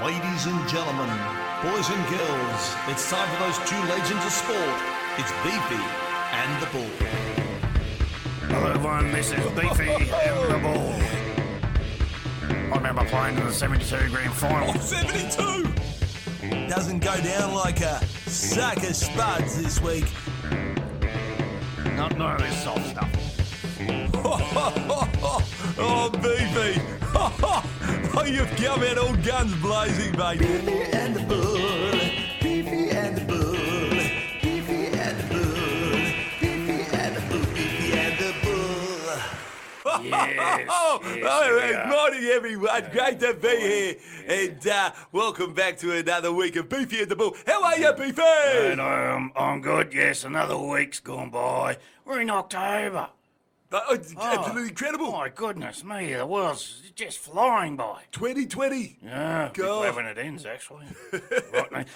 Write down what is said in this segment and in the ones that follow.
Ladies and gentlemen, boys and girls, it's time for those two legends of sport. It's Beefy and the Bull. Hello everyone, this is Beefy and the Bull. I remember playing in the 72 grand final. Oh, 72! Doesn't go down like a sack of spuds this week. None of this soft stuff. Oh, Beefy! Oh, you've come out all guns blazing, mate. Beefy and the Bull, Beefy and the Bull, Beefy and the Bull, Beefy and the Bull, Beefy and the Bull. Yes, Good morning, everyone. Great to be here. And welcome back to another week of Beefy and the Bull. How are you, Beefy? And I'm good, yes. Another week's gone by. We're in October. It's absolutely incredible. My goodness me, the world's just flying by. 2020. Yeah, be God. glad when it ends, actually. Right, mate.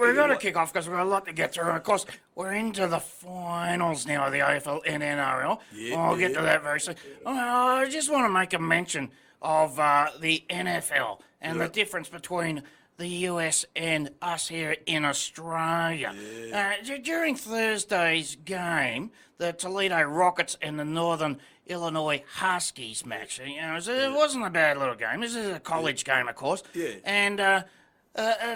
We've got to kick off because we've got a lot to get through. Of course, we're into the finals now of the AFL and NRL. Yeah, I'll get to that very soon. I just want to make a mention of the NFL and the difference between the US and us here in Australia. During Thursday's game, the Toledo Rockets and the Northern Illinois Huskies match. It wasn't a bad little game. This is a college game, of course. Yeah. And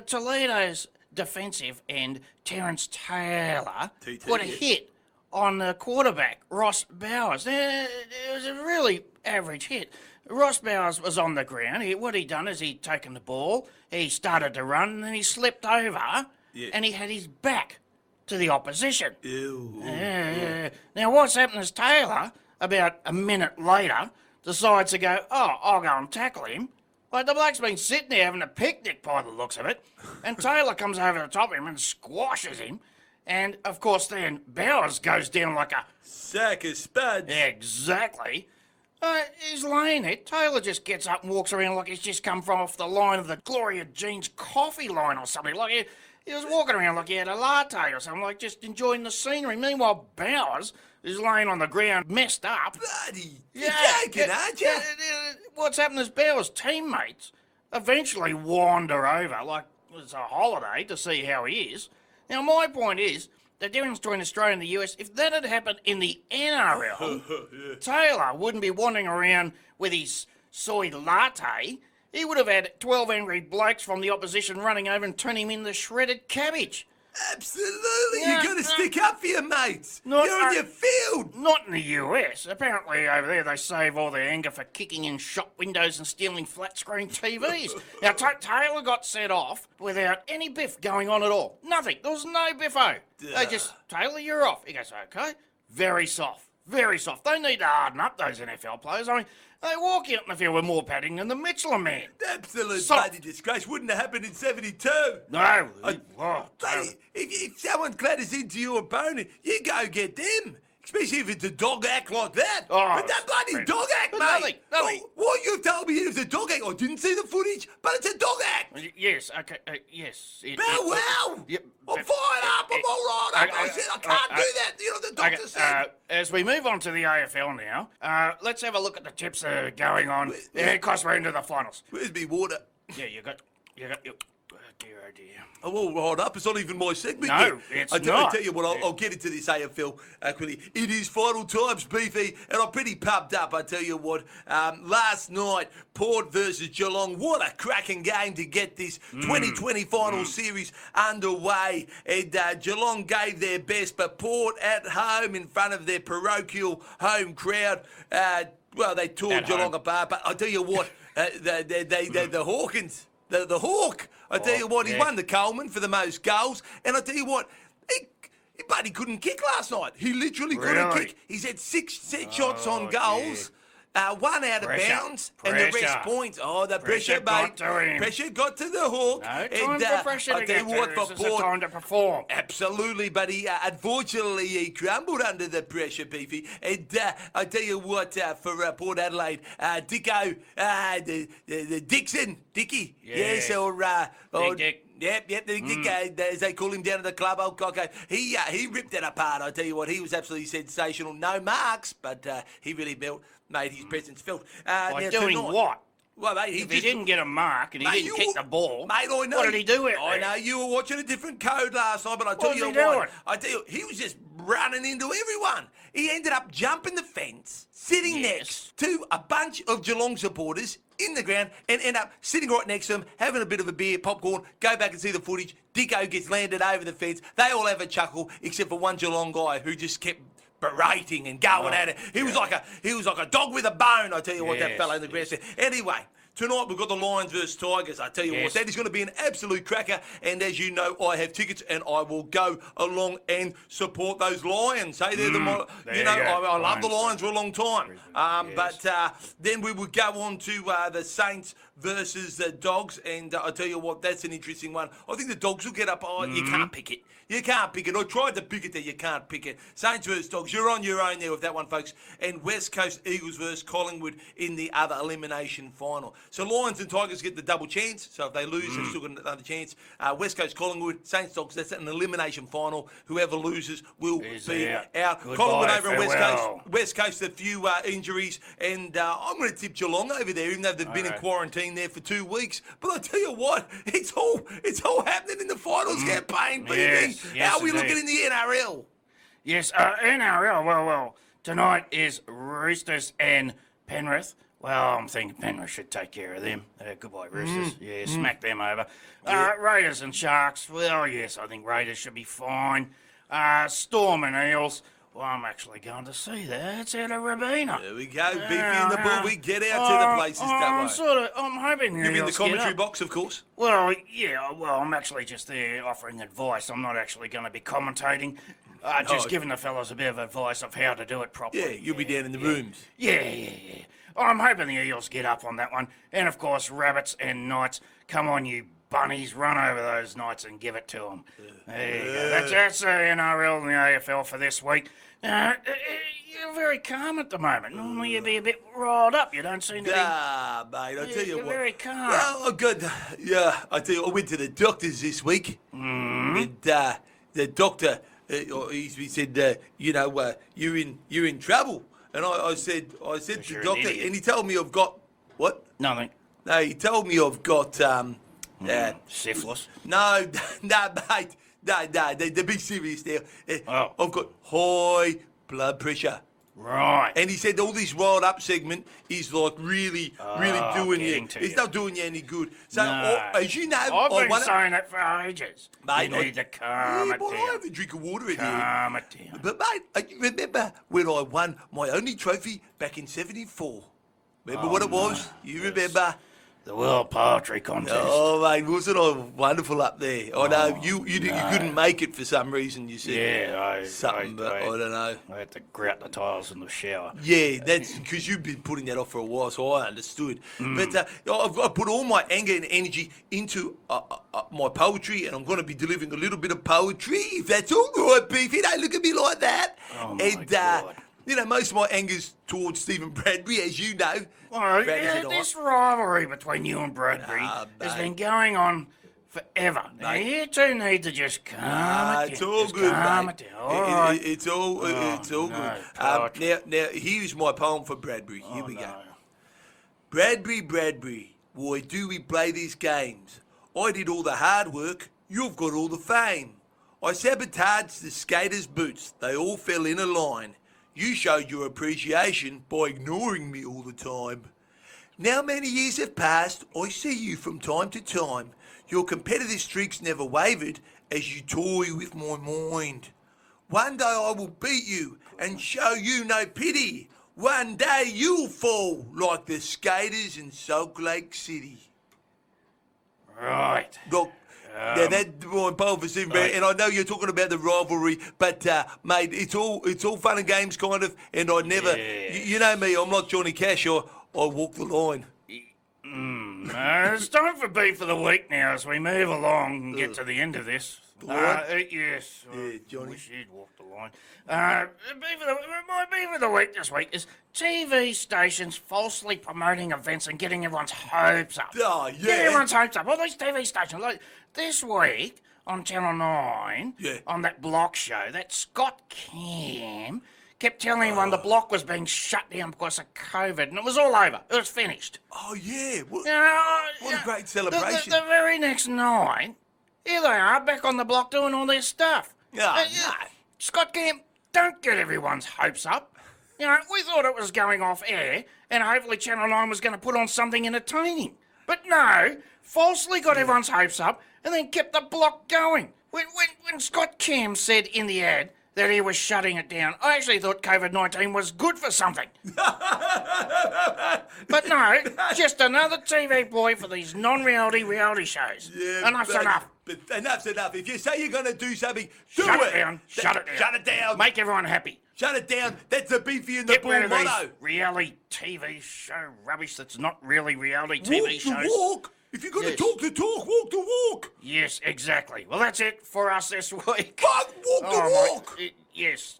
Toledo's defensive end, Terence Taylor, TT, put a hit on the quarterback, Ross Bowers. It was a really average hit. Ross Bowers was on the ground. What he done is he'd taken the ball, he started to run, and then he slipped over, and he had his back to the opposition. Ew. Now, what's happened is Taylor, about a minute later, decides to go, I'll go and tackle him. Like, the bloke's been sitting there having a picnic by the looks of it, and Taylor comes over the top of him and squashes him. And, of course, then Bowers goes down like a... Sack of spuds. Exactly. He's laying there. Taylor just gets up and walks around like he's just come from off the line of the Gloria Jean's coffee line or something. Like he was walking around like he had a latte or something, like just enjoying the scenery. Meanwhile, Bowers is laying on the ground, messed up. Bloody. You're joking, aren't you? What's happened is Bowers' teammates eventually wander over, like it's a holiday, to see how he is. Now, my point is, the difference between Australia and the US, if that had happened in the NRL, Taylor wouldn't be wandering around with his soy latte. He would have had 12 angry blokes from the opposition running over and turn him into shredded cabbage. Absolutely. Yeah, you got to stick up for your mates. Not- You're on your field. Not in the US. Apparently over there they save all their anger for kicking in shop windows and stealing flat-screen TVs. Now, Taylor got set off without any biff going on at all. Nothing. There was no biffo. They just, Taylor, you're off. He goes, okay. Very soft. Very soft. They need to harden up, those NFL players. I mean, they walk out in the field with more padding than the Michelin Man. Absolute Soft. bloody disgrace. Wouldn't have happened in 72. No. Bloody, if someone clatters into your opponent, you go get them. Especially if it's a dog act like that. Oh, But that bloody dog act, but mate. nothing. What you've told me is a dog act. I didn't see the footage, but it's a dog act. Yes, okay, yes. Wow. Yep. I'm fired up. I'm all right. I said I can't do that. You know, the doctor said. As we move on to the AFL now, let's have a look at the tips that are going on. Because we're into the finals. Where's me water? Yeah, you got your... Oh dear. I'm all right up. It's not even my segment No, yet. it's I not. tell you what, I'll get into this AFL quickly. It is final times, Beefy, and I'm pretty pumped up, I tell you what. Last night, Port versus Geelong. What a cracking game to get this 2020 final series underway. And Geelong gave their best, but Port at home in front of their parochial home crowd, well, they tore At Geelong home. apart. But I tell you what, the Hawkins... The Hawk, I tell you what, he won the Coleman for the most goals, and I tell you what, he bloody couldn't kick last night. He literally couldn't Really? kick. He's had six set shots on goals, one out of Pressure. bounds, and the rest Pressure. points. Oh, the Pressure pressure, got mate. to him. Pressure got to the Hawk. No time for pressure I to tell get you what, to. for This is the Port, time to perform. absolutely, but he unfortunately he crumbled under the pressure, Beefy. And I tell you what, for Port Adelaide, Dicko, the Dicky, Yes. yes, or Dick. Yep, the Dick, as they call him down at the club, old Coco. He ripped it apart. I tell you what, he was absolutely sensational. No marks, but he really made his presence felt. By now doing tonight- what? Well, mate, If he didn't get a mark and he Mate, didn't kick the ball, Mate, I know. what did he do out I there? know you were watching a different code last night, but I tell What you was he doing? what. I tell you, he was just running into everyone. He ended up jumping the fence, sitting next to a bunch of Geelong supporters in the ground, and end up sitting right next to him, having a bit of a beer, popcorn, go back and see the footage. Dicko gets landed over the fence. They all have a chuckle, except for one Geelong guy who just kept berating and going at it. He was like a dog with a bone. I tell you what, that fella in the grass said. Anyway, tonight we've got the Lions versus Tigers. I tell you what, that is going to be an absolute cracker. And as you know, I have tickets and I will go along and support those Lions. Hey, they're I love the Lions for a long time. But then we would go on to the Saints versus the Dogs, and I tell you what, that's an interesting one. I think the Dogs will get up. Oh, you can't pick it. You can't pick it. I tried to pick it there. You can't pick it. Saints versus Dogs. You're on your own there with that one, folks. And West Coast Eagles versus Collingwood in the other elimination final. So Lions and Tigers get the double chance. So if they lose, they've still got another chance. West Coast Collingwood, Saints Dogs. That's an elimination final. Whoever loses will be out. Goodbye, Collingwood over in West Coast. farewell. West Coast, a few injuries, and I'm going to tip Geelong over there, even though they've been in quarantine there for 2 weeks. But I tell you what, it's all happening in the finals campaign, baby. Yes, How are we indeed. looking in the NRL? Yes, NRL, well, tonight is Roosters and Penrith. Well, I'm thinking Penrith should take care of them. Goodbye, Roosters. Smack them over. Raiders and Sharks, well, yes, I think Raiders should be fine. Storm and Eels, well, I'm actually going to see that. It's out of Rabina. There we go, Beefy and the Bull. We get out to the places that way. I'm hoping You mean the Eels get commentary up. box, of course? Well, yeah, I'm actually just there offering advice. I'm not actually going to be commentating. Just giving the fellas a bit of advice of how to do it properly. Yeah, you'll be down in the rooms. Yeah. I'm hoping the Eels get up on that one. And, of course, Rabbits and Knights. Come on, you bunnies. Run over those Knights and give it to them. There you go. That's the NRL and the AFL for this week. You're very calm at the moment. Normally you'd be a bit riled up. You don't seem to be... Mate, I tell you You're what. very calm. Well, I tell you, I went to the doctors this week. And the doctor, he said, you're in trouble. And I said to the you're an doctor, idiot. and he told me I've got, what? Nothing. No, he told me I've got, Syphilis. no, mate. No, they're be serious now. I've got high blood pressure. Right. And he said all this riled up segment is like really doing you. getting to It's you. not doing you any good. So, No. as you know, I've been won it. saying it for ages. Mate, you need to calm Yeah, it boy, I down. have a drink of water in here. Calm it down. But mate, you remember when I won my only trophy back in '74? Remember what it was? You remember? The World Poetry Contest. Oh, mate, wasn't I wonderful up there? I know you couldn't make it for some reason. You said Yeah, but I don't know. I had to grout the tiles in the shower. Yeah, that's because you've been putting that off for a while, so I understood. But I've put all my anger and energy into my poetry, and I'm going to be delivering a little bit of poetry, if that's all right, Beefy. Don't look at me like that. Oh, my God. Most of my anger's towards Stephen Bradbury, as you know. Well, Bradbury's a this rivalry between you and Bradbury has been going on forever. Now, you two need to just calm it It's down. all Just good, calm mate. it down. All right. It's all no, good. Now, here's my poem for Bradbury. Here we go. Bradbury, why do we play these games? I did all the hard work, you've got all the fame. I sabotaged the skaters' boots, they all fell in a line. You showed your appreciation by ignoring me all the time. Now many years have passed, I see you from time to time. Your competitive streaks never wavered as you toy with my mind. One day I will beat you and show you no pity. One day you'll fall like the skaters in Salt Lake City. Right. Look, now that's my poem for Stephen Bradbury, and I know you're talking about the rivalry, but mate, it's all fun and games kind of, and I never, you know me, I'm like Johnny Cash, I walk the line. It's time for Beef for the Week now as we move along and get to the end of this. Yes. Yeah, Johnny. I wish you'd walk the line. My Beef of the Week this week is TV stations falsely promoting events and getting everyone's hopes up. Oh, yeah. Get everyone's hopes up. All these TV stations. Like this week on Channel 9, Yeah. on that block show, that Scott Cam kept telling everyone the block was being shut down because of COVID, and it was all over. It was finished. Oh, yeah. What What a great celebration. The very next night, here they are back on the block doing all their stuff. Oh, no. Scott Camp, don't get everyone's hopes up. You know, we thought it was going off air, and hopefully Channel 9 was going to put on something entertaining. But no, falsely got everyone's hopes up, and then kept the block going. When Scott Cam said in the ad that he was shutting it down, I actually thought COVID-19 was good for something. But no, just another TV ploy for these non-reality reality shows. Yeah, Enough's enough. But enough's enough. If you say you're going to do something, do Shut it. it down. Shut it down. Shut it down. Make everyone happy. Shut it down. That's the Beefy and the Get Bull rid of these motto. reality TV show rubbish that's not really reality Walk TV the shows. walk. If you're going to Yes. talk the talk, walk the walk. Yes, exactly. Well, that's it for us this week. Fuck, walk the walk. Yes,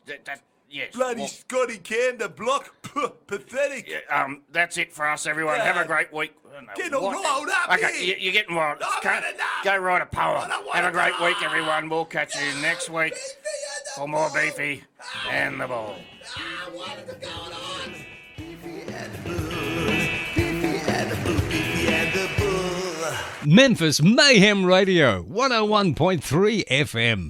yes. Bloody Well, Scotty Cam, the block. Pathetic. that's it for us, everyone. Yeah. Have a great week. I don't know Get all what- riled up Okay, here. you're getting wild. I've Okay, had enough. go write a I poem. don't want Have a to great go. week, everyone. We'll catch you next week for more Beefy and the Bull. What is going on? Beefy and the Bull. Beefy and the Bull. Beefy and the Bull. Memphis Mayhem Radio, 101.3 FM.